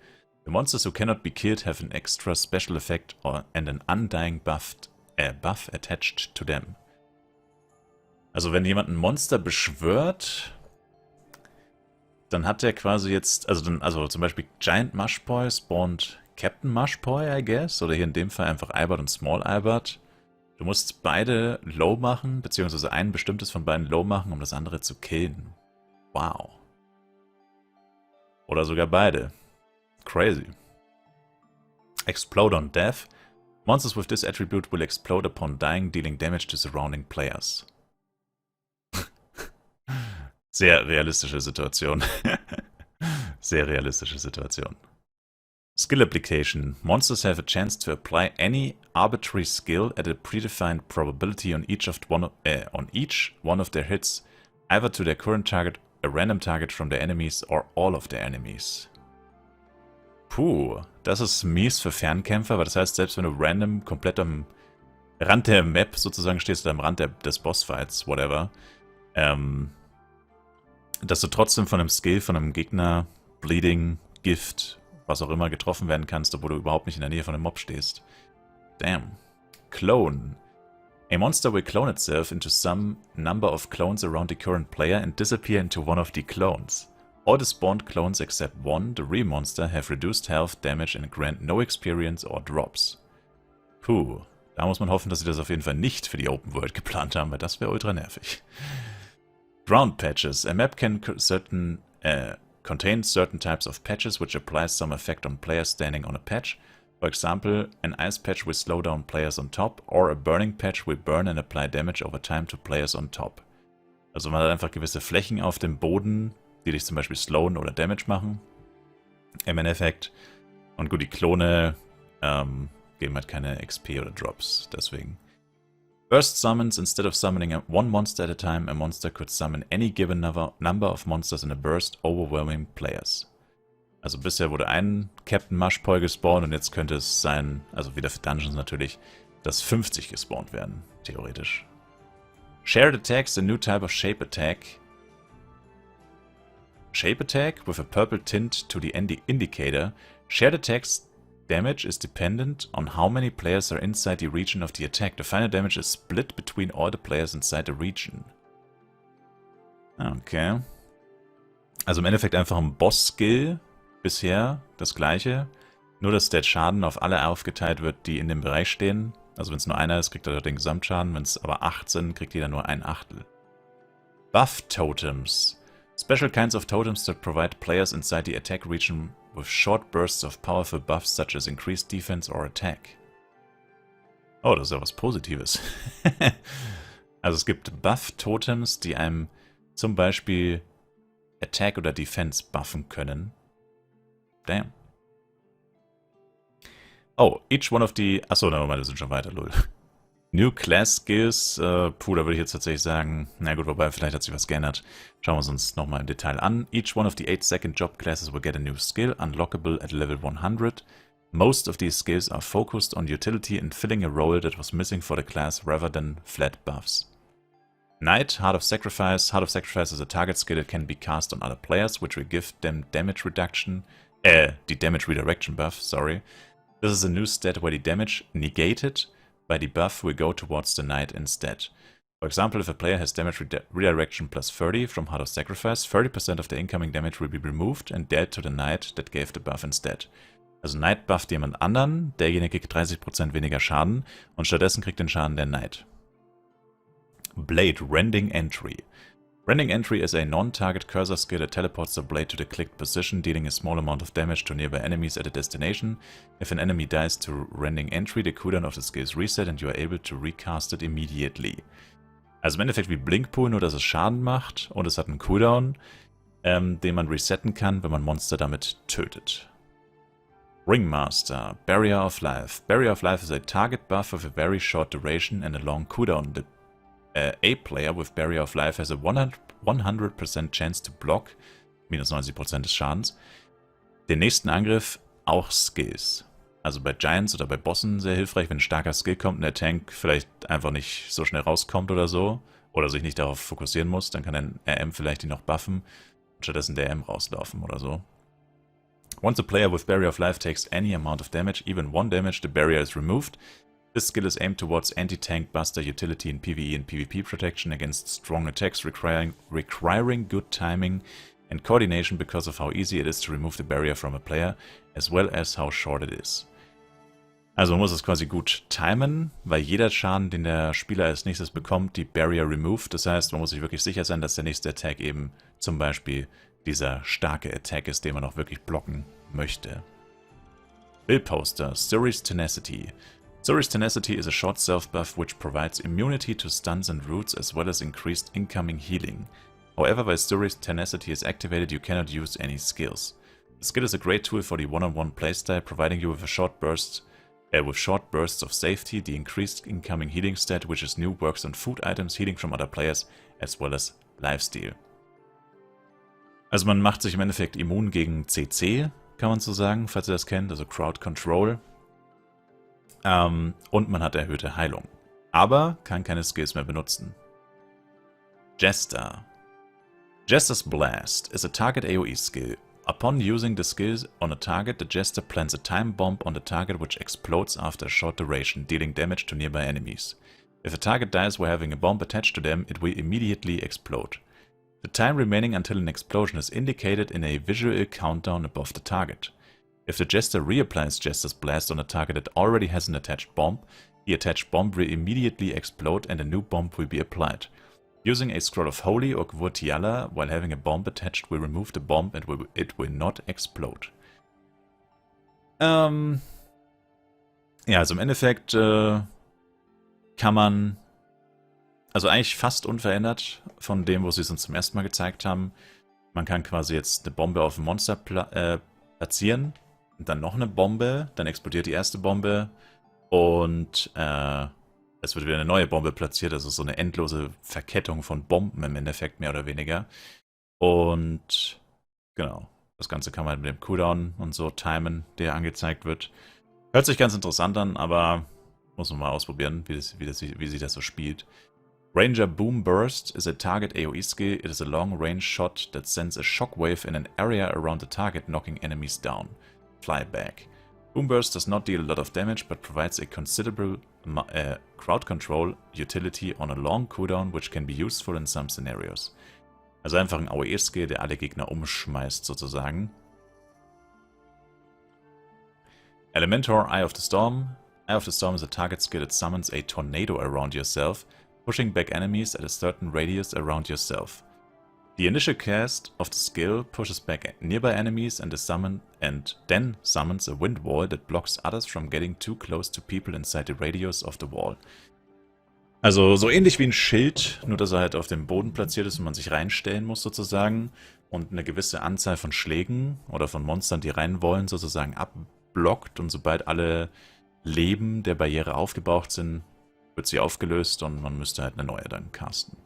The monsters who cannot be killed have an extra special effect and an undying buff attached to them. Also wenn jemand ein Monster beschwört, dann hat er quasi jetzt, also zum Beispiel Giant Mushboy spawnt Captain Mushboy, I guess, oder hier in dem Fall einfach Ibot und Small Ibot. Du musst beide low machen, beziehungsweise ein bestimmtes von beiden low machen, um das andere zu killen. Wow. Oder sogar beide. Crazy. Explode on death. Monsters with this attribute will explode upon dying, dealing damage to surrounding players. Sehr realistische Situation. Sehr realistische Situation. Skill application. Monsters have a chance to apply any arbitrary skill at a predefined probability on each one of their hits, either to their current target, a random target from their enemies, or all of their enemies. Puh, das ist mies für Fernkämpfer, weil das heißt, selbst wenn du random komplett am Rand der Map sozusagen stehst, oder am Rand des Bossfights, whatever, dass du trotzdem von einem Skill, von einem Gegner, Bleeding, Gift, was auch immer, getroffen werden kannst, obwohl du überhaupt nicht in der Nähe von einem Mob stehst. Damn. Clone. A monster will clone itself into some number of clones around the current player and disappear into one of the clones. All the spawned clones except one, the real monster, have reduced health, damage and grant no experience or drops. Puh, da muss man hoffen, dass sie das auf jeden Fall nicht für die Open World geplant haben, weil das wäre ultra nervig. Ground Patches. A map can contain certain types of patches which applies some effect on players standing on a patch. For example, an ice patch will slow down players on top, or a burning patch will burn and apply damage over time to players on top. Also man hat einfach gewisse Flächen auf dem Boden, die dich zum Beispiel slowen oder Damage machen. Im Endeffekt. Und gut, die Klone geben halt keine XP oder Drops, deswegen. Burst Summons. Instead of summoning one monster at a time, a monster could summon any given number of monsters in a burst, overwhelming players. Also bisher wurde ein Captain Mushboy gespawnt und jetzt könnte es sein, also wieder für Dungeons natürlich, dass 50 gespawnt werden, theoretisch. Shared Attacks, a new type of Shape Attack. Shape Attack with a purple tint to the indicator. Shared Attacks damage is dependent on how many players are inside the region of the attack. The final damage is split between all the players inside the region. Okay. Also im Endeffekt einfach ein Boss-Skill. Bisher das gleiche. Nur, dass der Schaden auf alle aufgeteilt wird, die in dem Bereich stehen. Also wenn es nur einer ist, kriegt er den Gesamtschaden. Wenn es aber 8 sind, kriegt jeder nur ein Achtel. Buff Totems. Special kinds of totems that provide players inside the attack region with short bursts of powerful buffs such as increased defense or attack. Oh, das ist ja was Positives. Also es gibt Buff-Totems, die einem zum Beispiel Attack oder Defense buffen können. Damn. Oh, each one of the... Achso, nein, wir sind schon weiter, lol. New Class Skills, da würde ich jetzt tatsächlich sagen, na gut, wobei, vielleicht hat sich was geändert. Schauen wir es uns nochmal im Detail an. Each one of the 8 second job classes will get a new skill, unlockable at level 100. Most of these skills are focused on utility and filling a role that was missing for the class rather than flat buffs. Knight, Heart of Sacrifice. Heart of Sacrifice is a target skill that can be cast on other players, which will give them damage reduction, the damage redirection buff, sorry. This is a new stat where the damage negated by the buff will go towards the knight instead. For example, if a player has damage redirection plus 30 from Heart of Sacrifice, 30% of the incoming damage will be removed and dealt to the knight that gave the buff instead. Also Knight bufft jemand anderen, derjenige kriegt 30% weniger Schaden und stattdessen kriegt den Schaden der Knight. Blade, Rending Entry. Rending Entry is a non-target cursor skill that teleports the blade to the clicked position, dealing a small amount of damage to nearby enemies at a destination. If an enemy dies to Rending Entry, the cooldown of the skill is reset and you are able to recast it immediately. Also im Endeffekt wie Blinkpool, nur dass es Schaden macht und es hat einen Cooldown, den man resetten kann, wenn man Monster damit tötet. Ringmaster, Barrier of Life. Barrier of Life is a target buff with a very short duration and a long cooldown. A player with Barrier of Life has a 100% chance to block, minus 90% des Schadens, den nächsten Angriff, auch Skills. Also bei Giants oder bei Bossen sehr hilfreich, wenn ein starker Skill kommt und der Tank vielleicht einfach nicht so schnell rauskommt oder so, oder sich nicht darauf fokussieren muss, dann kann ein RM vielleicht ihn noch buffen und stattdessen der RM rauslaufen oder so. Once a player with Barrier of Life takes any amount of damage, even 1 damage, the barrier is removed. This skill is aimed towards anti-tank buster utility in PvE and PvP protection against strong attacks requiring good timing and coordination because of how easy it is to remove the barrier from a player, as well as how short it is. Also man muss es quasi gut timen, weil jeder Schaden, den der Spieler als nächstes bekommt, die Barrier removed. Das heißt, man muss sich wirklich sicher sein, dass der nächste Attack eben zum Beispiel dieser starke Attack ist, den man auch wirklich blocken möchte. Billposter, Suri's Tenacity. Suri's Tenacity is a short self-buff which provides immunity to stuns and roots as well as increased incoming healing. However, while Suri's Tenacity is activated, you cannot use any skills. The skill is a great tool for the one-on-one playstyle, providing you with short bursts of safety. The increased incoming healing stat, which is new, works on food items, healing from other players, as well as lifesteal. Also man macht sich im Endeffekt immun gegen CC, kann man so sagen, falls ihr das kennt, also Crowd Control. Und man hat erhöhte Heilung. Aber kann keine Skills mehr benutzen. Jester. Jester's Blast is a target AoE skill. Upon using the skill on a target, the Jester plants a time bomb on the target which explodes after a short duration, dealing damage to nearby enemies. If a target dies while having a bomb attached to them, it will immediately explode. The time remaining until an explosion is indicated in a visual countdown above the target. If the Jester reapplies Jester's Blast on a target that already has an attached bomb, the attached bomb will immediately explode and a new bomb will be applied. Using a Scroll of Holy or Gvurtiala while having a bomb attached will remove the bomb and it will not explode. Ja, also im Endeffekt kann man, also eigentlich fast unverändert von dem, wo sie es uns zum ersten Mal gezeigt haben. Man kann quasi jetzt eine Bombe auf ein Monster platzieren. Und dann noch eine Bombe, dann explodiert die erste Bombe und es wird wieder eine neue Bombe platziert, also so eine endlose Verkettung von Bomben im Endeffekt, mehr oder weniger. Und genau, das Ganze kann man mit dem Cooldown und so timen, der angezeigt wird. Hört sich ganz interessant an, aber muss man mal ausprobieren, wie sich das so spielt. Ranger Boom Burst is a target AoE skill. It is a long-range shot that sends a shockwave in an area around the target, knocking enemies down. Fly back. Boom Burst does not deal a lot of damage, but provides a considerable crowd control utility on a long cooldown, which can be useful in some scenarios. Also einfach ein AoE-Skill, der alle Gegner umschmeißt, sozusagen. Elementor, Eye of the Storm. Eye of the Storm is a target skill that summons a tornado around yourself, pushing back enemies at a certain radius around yourself. The initial cast of the skill pushes back nearby enemies and then summons a wind wall that blocks others from getting too close to people inside the radius of the wall. Also so ähnlich wie ein Schild, nur dass er halt auf dem Boden platziert ist und man sich reinstellen muss sozusagen und eine gewisse Anzahl von Schlägen oder von Monstern, die rein wollen, sozusagen blockt und sobald alle Leben der Barriere aufgebraucht sind, wird sie aufgelöst und man müsste halt eine neue dann casten.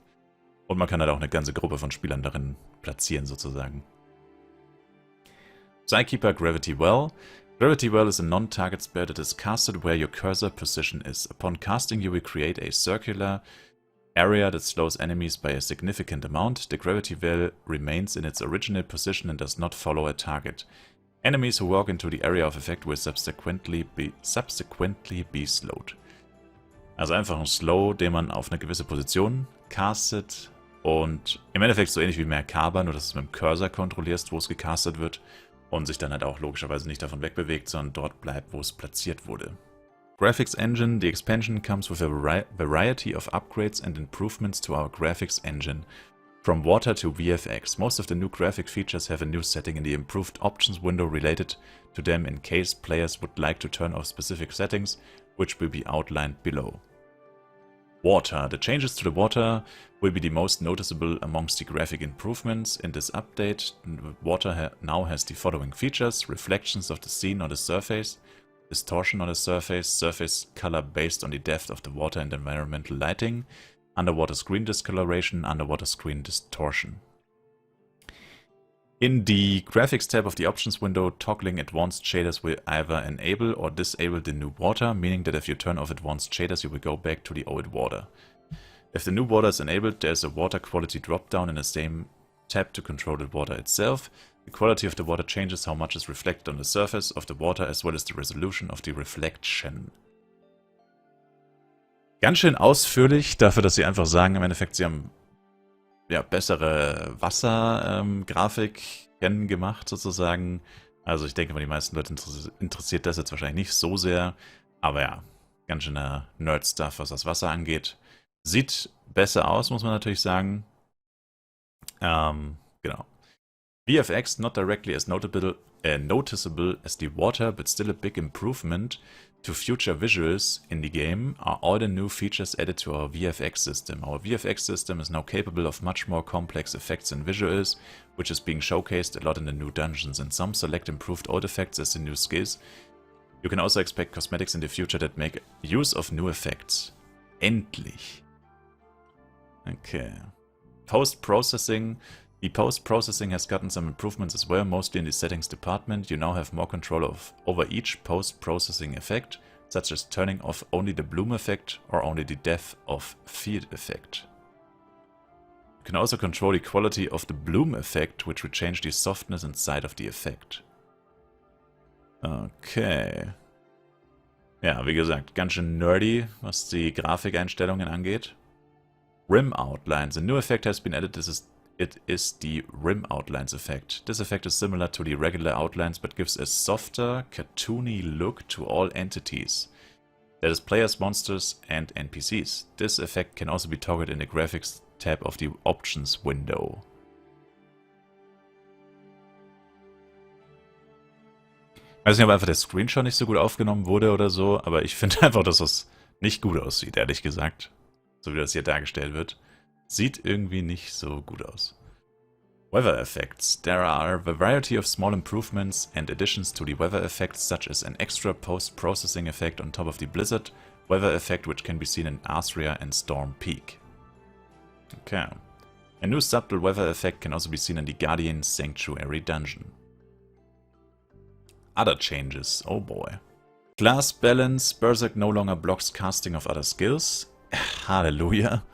Und man kann halt auch eine ganze Gruppe von Spielern darin platzieren sozusagen. Psykeeper Gravity Well. Gravity Well is a non-target spell that is casted where your cursor position is. Upon casting you will create a circular area that slows enemies by a significant amount. The Gravity Well remains in its original position and does not follow a target. Enemies who walk into the area of effect will subsequently be slowed. Also einfach ein Slow, den man auf eine gewisse Position castet und im Endeffekt so ähnlich wie Merkaba, nur dass du mit dem Cursor kontrollierst, wo es gecastet wird und sich dann halt auch logischerweise nicht davon wegbewegt, sondern dort bleibt, wo es platziert wurde. Graphics Engine. The expansion comes with a variety of upgrades and improvements to our graphics engine, from water to VFX. Most of the new graphic features have a new setting in the improved options window related to them in case players would like to turn off specific settings, which will be outlined below. Water. The changes to the water will be the most noticeable amongst the graphic improvements. In this update, water now has the following features: reflections of the scene on the surface, distortion on the surface color based on the depth of the water and environmental lighting, underwater screen discoloration, underwater screen distortion. In the Graphics tab of the Options window, toggling advanced shaders will either enable or disable the new water, meaning that if you turn off advanced shaders, you will go back to the old water. If the new water is enabled, there is a water quality drop-down in the same tab to control the water itself. The quality of the water changes how much is reflected on the surface of the water as well as the resolution of the reflection. Ganz schön ausführlich dafür, dass sie einfach sagen, im Endeffekt, sie haben ja bessere Wassergrafik gemacht sozusagen. Also ich denke mal, die meisten Leute interessiert das jetzt wahrscheinlich nicht so sehr. Aber ja, ganz schöner Nerd-Stuff, was das Wasser angeht. Sieht besser aus, muss man natürlich sagen. Genau. VFX not directly as noticeable as the water, but still a big improvement to future visuals in the game are all the new features added to our VFX system. Our VFX system is now capable of much more complex effects and visuals, which is being showcased a lot in the new dungeons, and some select improved old effects as the new skills. You can also expect cosmetics in the future that make use of new effects. Endlich. Okay. Post-processing. The post-processing has gotten some improvements as well, mostly in the settings department. You now have more control over each post-processing effect, such as turning off only the bloom effect or only the depth of field effect. You can also control the quality of the bloom effect, which will change the softness and size of the effect. Okay. Ja, wie gesagt, ganz schön nerdy, was die Grafikeinstellungen angeht. Rim Outlines. A new effect has been added. It is the Rim Outlines effect. This effect is similar to the regular outlines, but gives a softer, cartoony look to all entities. That is players, monsters, and NPCs. This effect can also be toggled in the Graphics tab of the Options window. Ich weiß nicht, ob einfach der Screenshot nicht so gut aufgenommen wurde oder so, aber ich finde einfach, dass das nicht gut aussieht, ehrlich gesagt. So wie das hier dargestellt wird. Sieht irgendwie nicht so gut aus. Weather effects. There are a variety of small improvements and additions to the weather effects, such as an extra post-processing effect on top of the blizzard weather effect, which can be seen in Asria and Storm Peak. Okay. A new subtle weather effect can also be seen in the Guardian Sanctuary dungeon. Other changes. Oh boy. Class balance. Berserk no longer blocks casting of other skills. Hallelujah.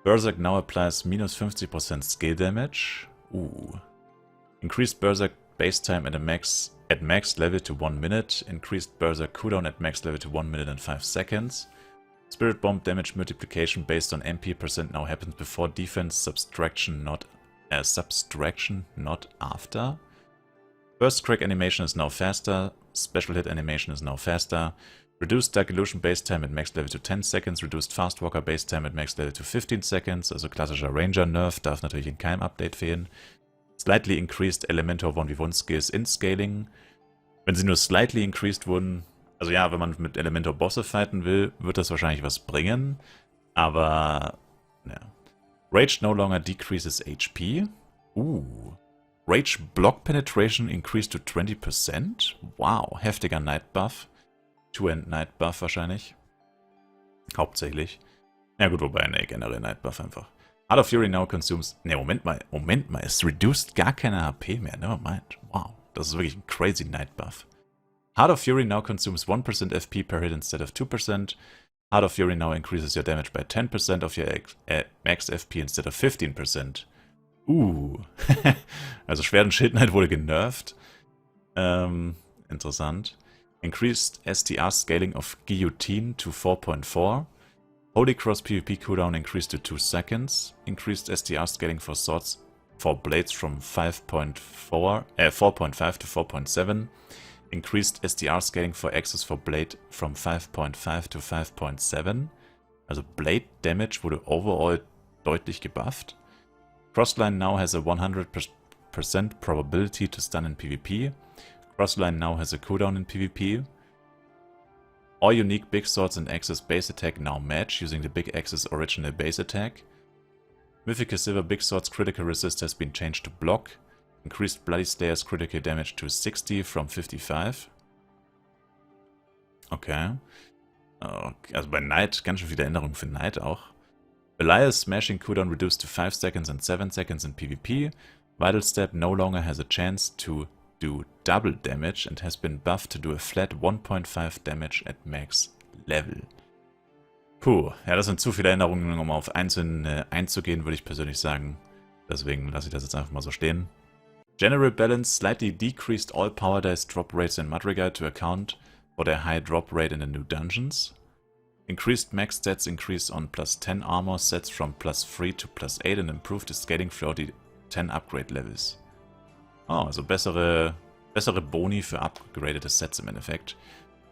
Berserk now applies minus 50% skill damage. Ooh. Increased Berserk base time at max level to 1 minute. Increased Berserk cooldown at max level to 1 minute and 5 seconds. Spirit Bomb damage multiplication based on MP percent now happens before defense subtraction, not after. Burst crack animation is now faster. Special hit animation is now faster. Reduced Dark Illusion base time at max level to 10 seconds, reduced Fast Walker base time at max level to 15 seconds, also klassischer Ranger Nerf, darf natürlich in keinem Update fehlen. Slightly increased Elementor 1v1 Skills in Scaling. Wenn sie nur slightly increased wurden, also ja, wenn man mit Elementor Bosse fighten will, wird das wahrscheinlich was bringen, aber ja. Rage no longer decreases HP. Rage Block Penetration increased to 20%? Wow, heftiger Night Buff. Two-End Night Buff wahrscheinlich. Hauptsächlich. Ja gut, wobei, ne, generell Night Buff einfach. Heart of Fury now consumes... Ne, Moment mal, es reduced gar keine HP mehr, nevermind. Wow, das ist wirklich ein crazy Night Buff. Heart of Fury now consumes 1% FP per hit instead of 2%. Heart of Fury now increases your damage by 10% of your max FP instead of 15%. Also Schwertenschild wurde genervt. Interessant. Increased STR scaling of Guillotine to 4.4. Holy Cross PvP cooldown increased to 2 seconds. Increased STR scaling for swords for blades from 4.5 to 4.7. Increased STR scaling for axes for blade from 5.5 to 5.7. Also Blade Damage wurde overall deutlich gebufft. Crossline now has a 100% probability to stun in PvP. Crossline now has a cooldown in PvP. All unique big swords and axes base attack now match using the big axe's original base attack. Mythical Silver Big Sword's critical resist has been changed to block. Increased Bloody Slayer's critical damage to 60 from 55. Okay. Also bei Knight ganz schön viele Änderungen für Knight auch. Belial's smashing cooldown reduced to 5 seconds and 7 seconds in PvP. Vital Step no longer has a chance to do double damage and has been buffed to do a flat 1.5 damage at max level. Puh, ja, das sind zu viele Änderungen, um auf einzelne einzugehen, würde ich persönlich sagen. Deswegen lasse ich das jetzt einfach mal so stehen. General Balance slightly decreased all power dice drop rates in Madrigal to account for their high drop rate in the new dungeons. Increased max stats increase on +10 armor sets from +3 to +8 and improved the scaling for the 10 upgrade levels. Oh, also bessere Boni für upgradete Sets im Endeffekt.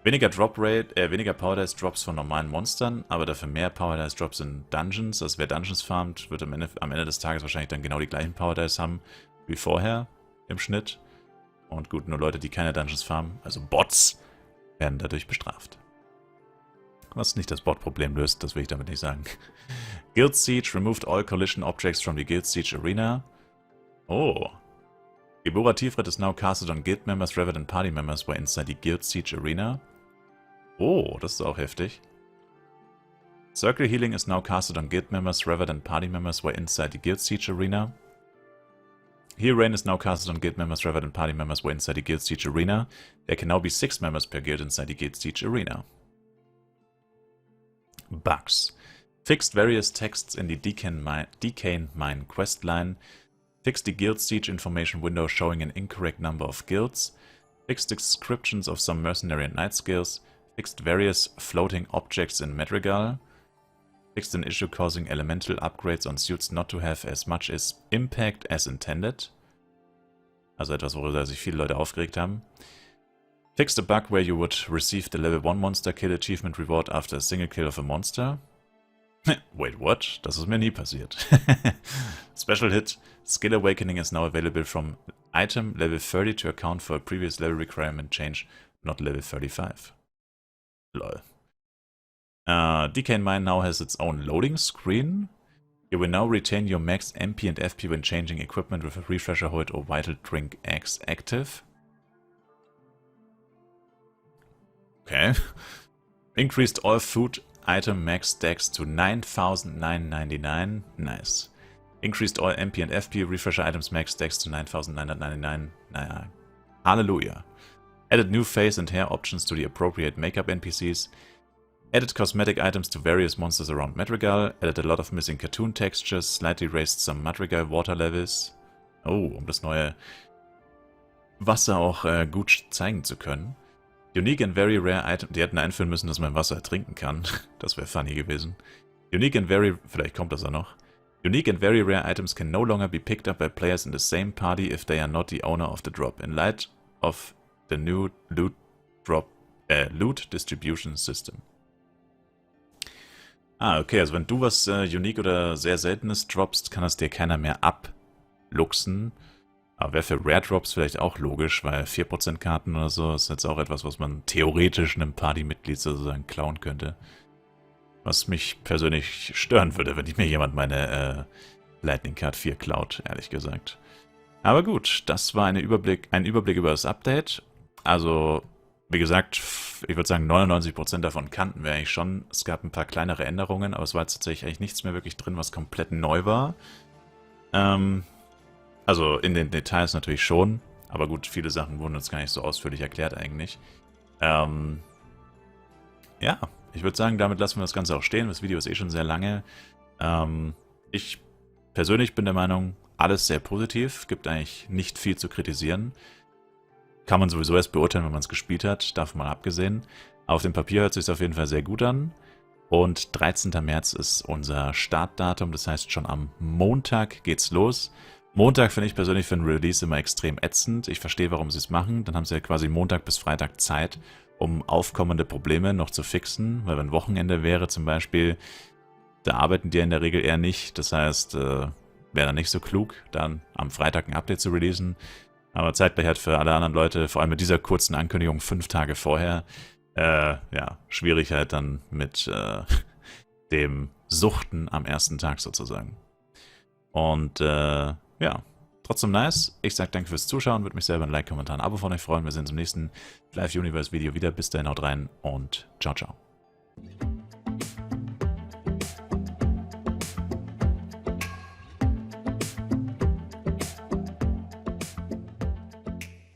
Weniger weniger Power Dice Drops von normalen Monstern, aber dafür mehr Power Dice Drops in Dungeons. Also wer Dungeons farmt, wird am Ende des Tages wahrscheinlich dann genau die gleichen Power Dice haben wie vorher im Schnitt. Und gut, nur Leute, die keine Dungeons farmen, also Bots, werden dadurch bestraft. Was nicht das Bot-Problem löst, das will ich damit nicht sagen. Guild Siege removed all collision objects from the Guild Siege Arena. Oh. Gebora Tiefret is now casted on Guild members rather than Party members were inside the Guild Siege Arena. Oh, das ist auch heftig. Circle Healing is now casted on Guild members rather than Party members were inside the Guild Siege Arena. Heal Rain is now casted on Guild members rather than Party members were inside the Guild Siege Arena. There can now be 6 members per guild inside the Guild Siege Arena. Bugs. Fixed various texts in the Decane Mine questline. Fixed the Guild Siege information window showing an incorrect number of guilds. Fixed descriptions of some mercenary and knight skills. Fixed various floating objects in Madrigal. Fixed an issue causing elemental upgrades on suits not to have as much as impact as intended. Also etwas, worüber sich viele Leute aufgeregt haben. Fixed a bug where you would receive the Level 1 Monster Kill Achievement Reward after a single kill of a monster. Wait, what? Das ist mir nie passiert. Special Hit. Skill Awakening is now available from item level 30 to account for a previous level requirement change, not level 35. Lol. Decane Mine now has its own loading screen. You will now retain your max MP and FP when changing equipment with a Refresher Hold or Vital Drink X active. Okay. Increased all food item max stacks to 9,999. Nice. Increased all MP and FP refresher items max stacks to 9,999. Naja. Hallelujah. Added new face and hair options to the appropriate makeup NPCs. Added cosmetic items to various monsters around Madrigal. Added a lot of missing cartoon textures. Slightly raised some Madrigal water levels. Oh, um das neue Wasser auch gut zeigen zu können. Unique and very rare item. Die hätten einführen müssen, dass man Wasser ertrinken kann. Das wäre funny gewesen. Unique and very... Vielleicht kommt das auch noch. Unique and very rare items can no longer be picked up by players in the same party if they are not the owner of the drop. In light of the new loot distribution system. Ah, okay, also wenn du was unique oder sehr seltenes droppst, kann das dir keiner mehr abluchsen. Aber wäre für Rare Drops vielleicht auch logisch, weil 4% Karten oder so ist jetzt auch etwas, was man theoretisch einem Partymitglied sozusagen klauen könnte. Was mich persönlich stören würde, wenn mir jemand meine Lightning Card 4 klaut, ehrlich gesagt. Aber gut, das war ein Überblick über das Update. Also, wie gesagt, ich würde sagen, 99% davon kannten wir eigentlich schon. Es gab ein paar kleinere Änderungen, aber es war jetzt tatsächlich eigentlich nichts mehr wirklich drin, was komplett neu war. Also in den Details natürlich schon, aber gut, viele Sachen wurden uns gar nicht so ausführlich erklärt eigentlich. Ja, ich würde sagen, damit lassen wir das Ganze auch stehen. Das Video ist eh schon sehr lange. Ich persönlich bin der Meinung, alles sehr positiv, gibt eigentlich nicht viel zu kritisieren. Kann man sowieso erst beurteilen, wenn man es gespielt hat, davon mal abgesehen. Auf dem Papier hört es sich auf jeden Fall sehr gut an. Und 13. März ist unser Startdatum, das heißt schon am Montag geht's los. Montag finde ich persönlich für ein Release immer extrem ätzend. Ich verstehe, warum sie es machen. Dann haben sie ja quasi Montag bis Freitag Zeit, um aufkommende Probleme noch zu fixen. Weil wenn Wochenende wäre zum Beispiel, da arbeiten die in der Regel eher nicht. Das heißt, wäre dann nicht so klug, dann am Freitag ein Update zu releasen. Aber zeitgleich halt für alle anderen Leute, vor allem mit dieser kurzen Ankündigung 5 Tage vorher, ja, schwierig halt dann mit dem Suchten am ersten Tag sozusagen. Und ja, trotzdem nice. Ich sag danke fürs Zuschauen, würde mich selber ein Like, Kommentar, ein Abo von euch freuen. Wir sehen uns im nächsten Flyff Universe Video wieder. Bis dahin, haut rein und ciao, ciao.